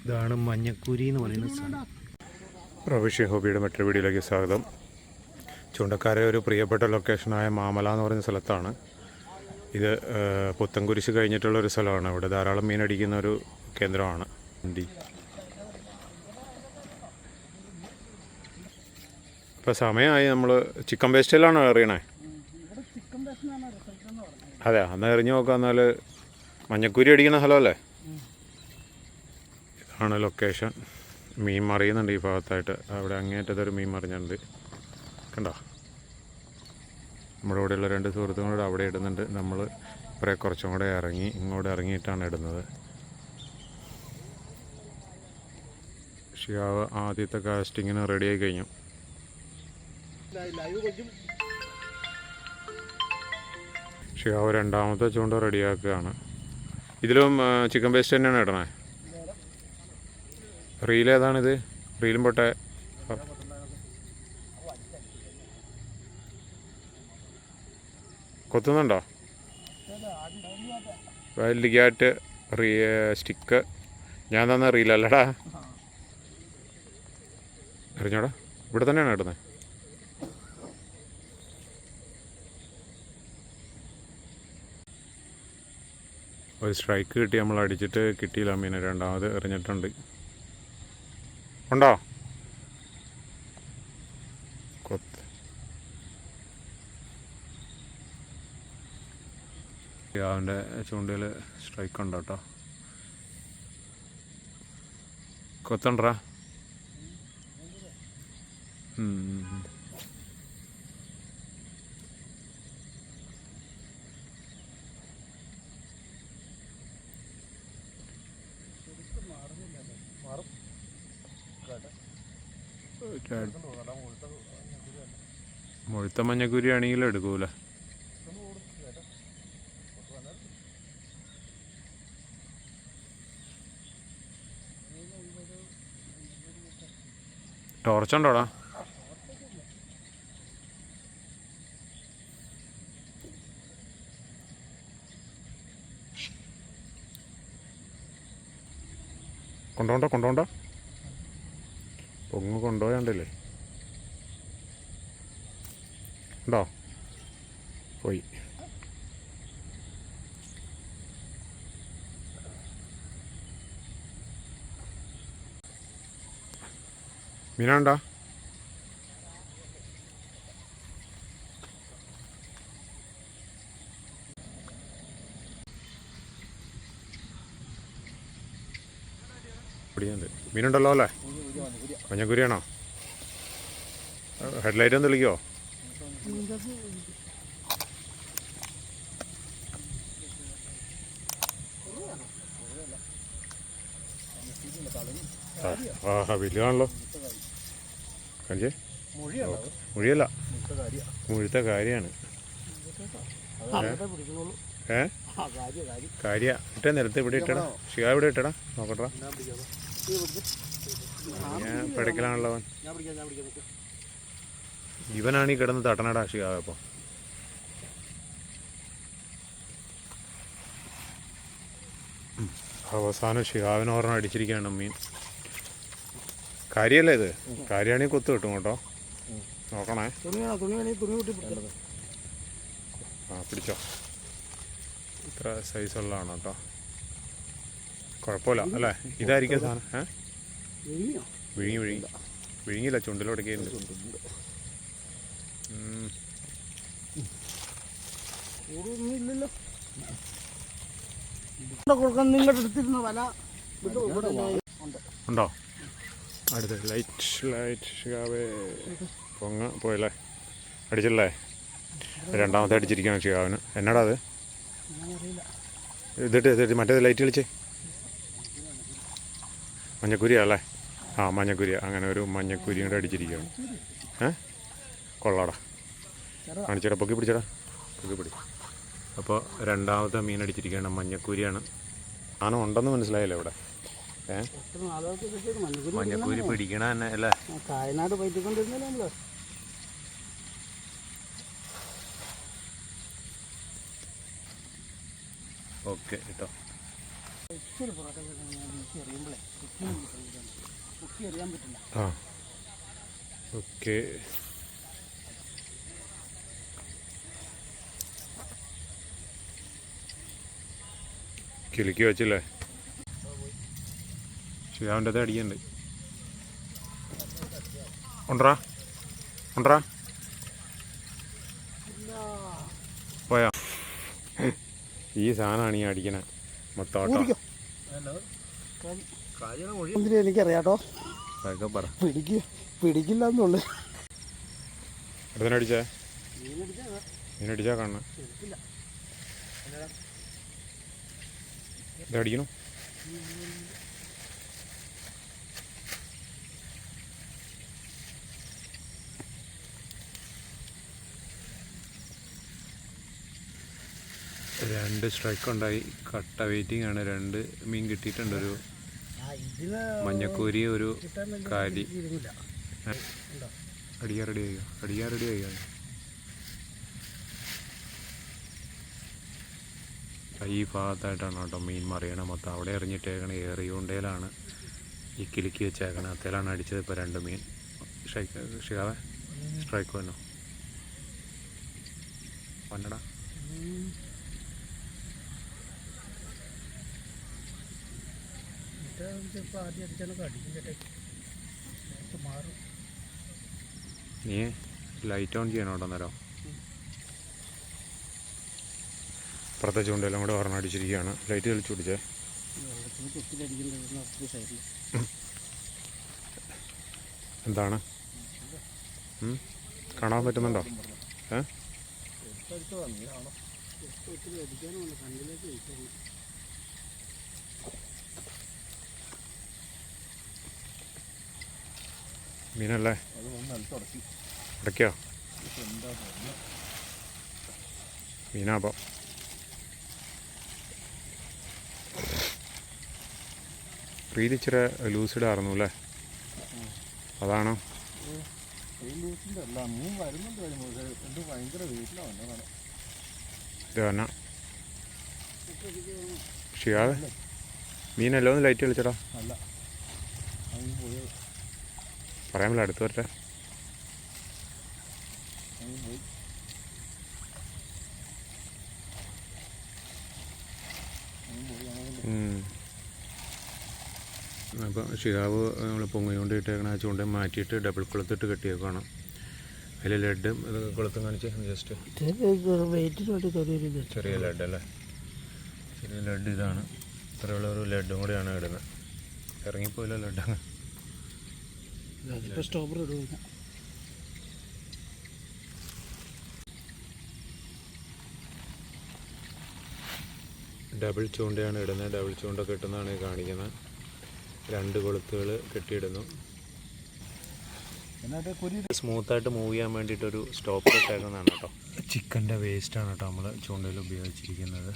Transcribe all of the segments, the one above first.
ഇതാണ് മഞ്ഞക്കുരി എന്ന് പറയുന്ന സ്ഥലം. പ്രൊഫഷ്യൻ ഹോബിയുടെ മറ്റൊരു വീഡിയോയിലേക്ക് സ്വാഗതം. ചൂണ്ടക്കാരെ ഒരു പ്രിയപ്പെട്ട ലൊക്കേഷനായ മാമല എന്ന് പറയുന്ന സ്ഥലത്താണ് ഇത്. പുത്തൻകുരിശ് കഴിഞ്ഞിട്ടുള്ളൊരു സ്ഥലമാണ്. ഇവിടെ ധാരാളം മീനടിക്കുന്ന ഒരു കേന്ദ്രമാണ്. ഇപ്പോൾ സമയമായി. നമ്മൾ ചിക്കൻ വേസ്റ്റിലാണ് എറിയണേ. അതെ, എന്നാൽ എറിഞ്ഞു നോക്കാം. എന്നാൽ മഞ്ഞക്കുരി അടിക്കുന്ന സ്ഥലമല്ലേ. ഇതാണ് ലൊക്കേഷൻ. മീൻ മറിയുന്നുണ്ട് ഈ ഭാഗത്തായിട്ട്. അവിടെ അങ്ങേറ്റത്തൊരു മീൻ മറിഞ്ഞിട്ടുണ്ട്, കണ്ടോ. നമ്മുടെ ഇവിടെയുള്ള രണ്ട് സുഹൃത്തുക്കളോട് അവിടെ ഇടുന്നുണ്ട്. നമ്മൾ ഇവിടെ കുറച്ചും കൂടെ ഇങ്ങോട്ട് ഇറങ്ങിയിട്ടാണ് ഇടുന്നത്. ഷിയാവ് ആദ്യത്തെ കാസ്റ്റിങ്ങിന് റെഡിയായി കഴിഞ്ഞു. ഷിയാവ് രണ്ടാമത്തെ ചൂണ്ട റെഡിയാക്കുകയാണ്. ഇതിലും ചിക്കൻ പേസ്റ്റ് തന്നെയാണ് ഇടണേ. റീൽ ഏതാണിത്? റീലും പൊട്ടെ. കൊത്തുന്നുണ്ടോ? Wild cat stick. ഞാൻ തന്ന റീലല്ലടാ. എറിഞ്ഞോടാ. ഇവിടെ തന്നെയാണ് ഇടുന്നത്. ഒരു സ്ട്രൈക്ക് കിട്ടി. നമ്മൾ അടിച്ചിട്ട് കിട്ടിയില്ല മീനെ. രണ്ടാമത് എറിഞ്ഞിട്ടുണ്ട്. ഉണ്ടോ? കൊത്ത്. അവൻ്റെ ചൂണ്ടയിൽ സ്ട്രൈക്ക് ഉണ്ടോ കേട്ടോ. കൊത്തണ്ടാ. മുഴുത്ത മഞ്ഞക്കുരി ആണെങ്കിലും എടുക്കൂല. ടോർച്ചുണ്ടോടാ? കൊണ്ടോണ്ട പൊങ്ങ് കൊണ്ടുപോയാണ്ടല്ലേ. ഉണ്ടോ? പോയി. മീനാണ്ടാ? മീനുണ്ടല്ലോ അല്ലേ? മഞ്ഞക്കുരിയാണോ? ഹെഡ്ലൈറ്റ് ഒന്ന് തെളിക്കോ? വലിയതാണല്ലോ. കഞ്ചേ മുഴിയല്ല, മുഴുത്ത കാര്യമാണ്. കാര്യ ഇട്ടേ നിലത്ത്. ഇവിടെ ഇട്ടടാ. ഷിയാ ഇവിടെ ഇട്ടടാ. നോക്കട്ടാ. ഞാൻ പിടയ്ക്കലാണല്ലോ അവൻ. ഇവനാണ് ഈ കിടന്ന് തട്ടണടാ ഷിയാവ്. അപ്പോൾ അവസാനം ഷിയാവിന് ഓർമ്മ അടിച്ചിരിക്കുകയാണ് മീൻ. കാര്യല്ലേ ഇത്? കാര്യമാണെങ്കിൽ കൊത്തു കിട്ടും കേട്ടോ. നോക്കണേ. പിടിച്ചോ. ഇത്ര സൈസുള്ളതാണ് കേട്ടോ. കുഴപ്പമില്ല അല്ലേ? ഇതായിരിക്കും സാധനം. വിഴുങ്ങിയില്ല. ചുണ്ടിലൊടക്കിയിട്ടുണ്ട്. ഉണ്ടോ? അടുത്ത ലൈറ്റ് പൊങ്ങ പോയല്ലേ. അടിച്ചല്ലേ? രണ്ടാമത്തെ അടിച്ചിരിക്കുകയാണ് ഷിയാവിന്. എന്നാടാ അത്? ഇതിട്ട് മറ്റേത് ലൈറ്റ് കളിച്ചേ. മഞ്ഞക്കുരിയാ അല്ലേ? മഞ്ഞക്കുരിയ. അങ്ങനെ ഒരു മഞ്ഞക്കുരി കൂടെ അടിച്ചിരിക്കുകയാണ്. കൊള്ളാടാ. കാണിച്ചേടാ. പൊക്കി പിടിച്ചടാ. പൊക്കി പിടി. അപ്പോൾ രണ്ടാമത്തെ മീൻ അടിച്ചിരിക്കുകയാണ്. മഞ്ഞക്കുരിയാണ്. സാധനം ഉണ്ടെന്ന് മനസ്സിലായല്ലോ ഇവിടെ. മഞ്ഞക്കുരി പിടിക്കണ തന്നെ അല്ലേ? ഓക്കെ കേട്ടോ. ആ ഓക്കെ. കിലുക്കി വെച്ചില്ലേ? ഷിയാവിൻ്റെ അത് അടിയുണ്ട്. ഉണ്ടറാ ഉണ്ടറാ പോയാ. ഈ സാധനമാണ് ഈ അടിക്കണേ മൊത്തം. എനിക്കറിയാട്ടോ, പറ പിടിക്കില്ല എന്നുള്ളു. അടുത്തടിച്ചേ മീനടിച്ചാ കാണണ ഇതടിക്കണു. രണ്ട് സ്ട്രൈക്ക് ഉണ്ടായി. കട്ട വെയിറ്റിംഗ് ആണ്. 2 മീൻ കിട്ടിയിട്ടുണ്ട്. ഒരു മഞ്ഞക്കൂരി, ഒരു കാരി. അടിയാ റെഡി ആയി. ഈ ഭാഗത്തായിട്ടാണ് കേട്ടോ മീൻ മറിയണ മൊത്തം. അവിടെ എറിഞ്ഞിട്ടേക്കണ ഏറിയുണ്ടയിലാണ് ഈ കിലുക്കി വെച്ചേക്കണത്. അത്തേലാണ് അടിച്ചത്. ഇപ്പോൾ 2 മീൻ ഷിയാവേ സ്ട്രൈക്ക് വന്നോ വന്നടാ. നീ ലൈറ്റ് ഓൺ ചെയ്യണം കേട്ടോ നേരം. പുറത്തെ ചൂണ്ടെല്ലാം കൂടെ ഒരെണ്ണം അടിച്ചിരിക്കുകയാണ്. ലൈറ്റ് തെളിച്ചു പിടിച്ചേ. എന്താണ് കാണാൻ പറ്റുന്നുണ്ടോ? മീനല്ലേ? അടയ്ക്കോ മീനാപ്പം. റീൽ ഇച്ചിരി ലൂസിഡായിരുന്നു അല്ലേ? അതാണോ? ഇത് തന്നെ ഷിയാവേ മീനല്ലോ. ഒന്ന് ലൈറ്റ് കളിച്ചടാ. പറയാൻ പറ്റില്ല, അടുത്ത് വരട്ടെ. അപ്പോൾ ഷിഹാവ് നമ്മൾ പൊങ്ങിക്കൊണ്ട് ഇട്ടേക്കണ ആ ചൂണ്ട മാറ്റിയിട്ട് ഡബിൾ കുളത്തിട്ട് കെട്ടിയേക്കാണ്. അതിൽ ലെഡ് ഇത് കുളത്തും കാണിച്ച് ജസ്റ്റ് ചെറിയ ലെഡ് അല്ലേ? ചെറിയ ലെഡ് ഇതാണ്. ഇത്രയുള്ള ഒരു ലെഡും കൂടെയാണ് ഇടുന്നത്. ഇറങ്ങിപ്പോയില്ല ലെഡ്. ഡബിൾ ചൂണ്ടയാണ് ഇടുന്നത്. ഡബിൾ ചൂണ്ട കെട്ടുന്നതാണ് ഈ കാണിക്കുന്നത്. 2 കൊളുത്തുകൾ കെട്ടിയിടുന്നു. സ്മൂത്തായിട്ട് മൂവ് ചെയ്യാൻ വേണ്ടിയിട്ടൊരു സ്റ്റോപ്പ് ഇട്ടേക്കുന്നതാണ് കേട്ടോ. ചിക്കൻ്റെ വേസ്റ്റാണ് കേട്ടോ നമ്മൾ ചൂണ്ടയിൽ ഉപയോഗിച്ചിരിക്കുന്നത്,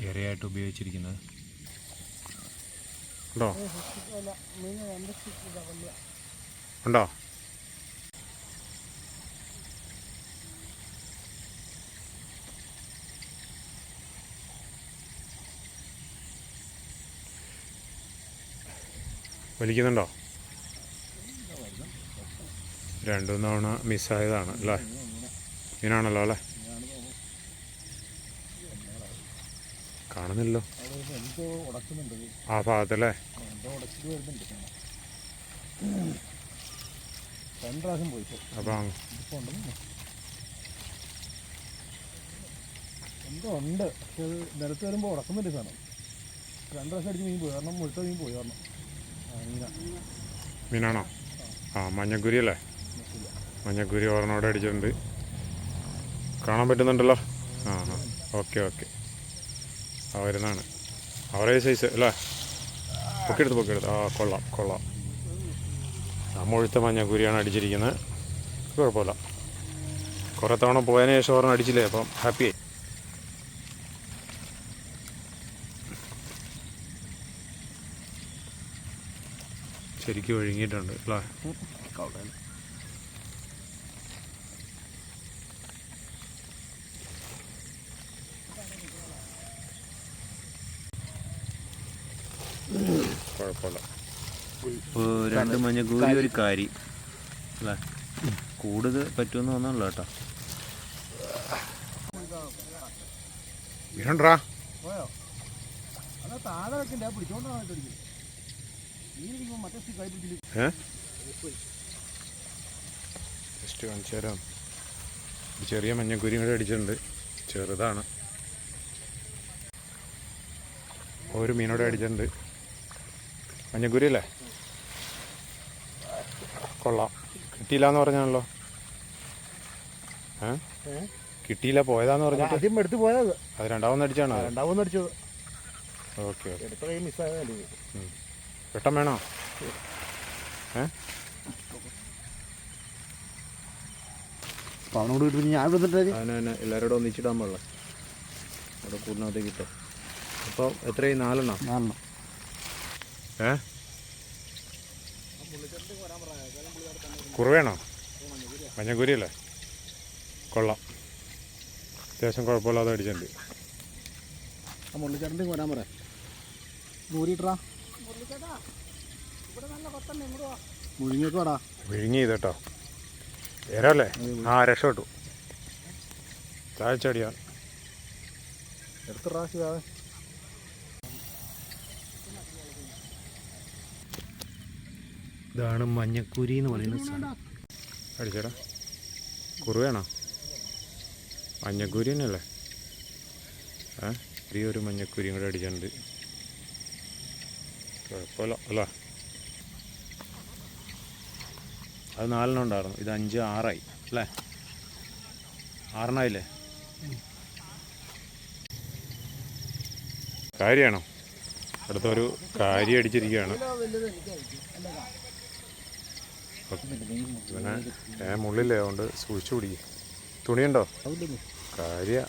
ഇരയായിട്ട് ഉപയോഗിച്ചിരിക്കുന്നത്. ഉണ്ടോ ഉണ്ടോ? വലിക്കുന്നുണ്ടോ? 2 തവണ മിസ്സായതാണ് അല്ലേ? മീനാണല്ലോ അല്ലേ? കാണുന്നില്ലല്ലോ ആ ഭാഗത്തല്ലേ? അപ്പം എന്തോ ഉണ്ട്. പക്ഷെ നിലത്ത് വരുമ്പോൾ ഉടക്കുന്നുണ്ട് സാധനം. 2 പ്രാവശ്യം അടിച്ച് മീൻ പോയി. കാരണം മുഴുത്ത മീൻ പോയി. കാരണം മീനാണോ? ആ മഞ്ഞക്കുരി അല്ലേ? മഞ്ഞക്കുരി ഒരെണ്ണോടെ അടിച്ചിട്ടുണ്ട്. കാണാൻ പറ്റുന്നുണ്ടല്ലോ. ആ ആ ഓക്കെ. ആ വരുന്നതാണ്. അവറേജ് സൈസ് അല്ലേ? പൊക്കിയെടുത്ത്. ആ കൊള്ളാം. ആ മുഴുത്ത മഞ്ഞക്കുരിയാണ് അടിച്ചിരിക്കുന്നത്. കുഴപ്പമില്ല. കുറേ തവണ പോയതിന് ശേഷം ഒരെണ്ണം അടിച്ചില്ലേ, അപ്പം ഹാപ്പിയായി. ശരിക്കും ഒഴുങ്ങിയിട്ടുണ്ട് അല്ലേ? ഇപ്പോൾ 2 മഞ്ഞക്കൂരി ഒരു കാരി അല്ലേ? കൂടുതൽ പറ്റുമെന്ന് തോന്നുന്നുള്ളൂ കേട്ടോ. വീണുണ്ടാ പോയോ? അല്ല താഴെ വെക്കണ്ടേ, പിടിച്ചോണ്ടാണ് മറ്റേ കൈ പിടിച്ചില്ല. ജസ്റ്റ് കാണിച്ചു തരാം. ചെറിയ മഞ്ഞക്കുരി കൂടെ അടിച്ചിട്ടുണ്ട്, ചെറുതാണ്. ഒരു മീനോടെ അടിച്ചിട്ടുണ്ട്. മഞ്ഞക്കുരി അല്ലേ? കൊള്ളാം. കിട്ടിയില്ല എന്ന് പറഞ്ഞാണല്ലോ. കിട്ടിയില്ല പോയതാന്ന് പറഞ്ഞിട്ട് ആദ്യം എടുത്ത് പോയത് അത് രണ്ടാമത് അടിച്ചാണോ? രണ്ടാമത് അടിച്ചത്. Okay okay. എടുത്ത കൈ മിസ്സായതല്ലേ. വെട്ടം വേണോ? അപ്പോൾ അവനോട് കിട്ടും. ഞാൻ എടുത്തിട്ട് അതിനെ എല്ലാവരോടും ഒന്നിച്ചിടാൻ പാടില്ല, അവിടെ കൂടുന്നകത്തേക്ക് കിട്ടും. അപ്പോൾ എത്രയായി? 4 എണ്ണം. കുറുവേണോ? മഞ്ഞക്കുരി അല്ലേ? കൊള്ളാം, അത്യാവശ്യം കുഴപ്പമില്ലാതെ അടിച്ചിട്ടുണ്ട്. ആ മുള്ളിച്ചേട്ടൻ്റെ വരാൻ പറയാം. നൂറിട്ടാ മുഴുങ്ങിയേക്കോടാ. വിഴുങ്ങി കേട്ടോ. ഏരല്ലേ? ആ രക്ഷപ്പെട്ടു. താഴ്ചടിയാണ്. എടുത്ത പ്രാവശ്യം ഇതാണ് മഞ്ഞക്കൂരി എന്ന് പറയുന്ന സാധനം. അടിച്ചേടാ. കുറുവേണോ? മഞ്ഞക്കൂരി തന്നെയല്ലേ? ഒരു മഞ്ഞക്കൂരിയും കൂടെ അടിച്ചിട്ടുണ്ട്. കുഴപ്പമില്ല അല്ലേ? അത് 4 എണ്ണം ഉണ്ടായിരുന്നു. ഇത് 5, 6 ആയി അല്ലേ? 6 എണ്ണമായില്ലേ? കാര്യമാണോ? അടുത്തൊരു കാരി അടിച്ചിരിക്കുകയാണ്. പിന്നെ മുള്ളില്ലേ, അതുകൊണ്ട് സൂക്ഷിച്ചു പിടിക്കും. തുണിയുണ്ടോ? കാര്യ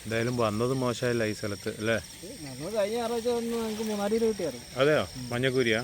എന്തായാലും വന്നത് മോശമായില്ല ഈ സ്ഥലത്ത് അല്ലേ? കഴിഞ്ഞ ഞായറാഴ്ച ഞങ്ങൾക്ക് 3-4 രൂപ കിട്ടിയായിരുന്നു. അതെയോ? മഞ്ഞക്കൂരിയാ?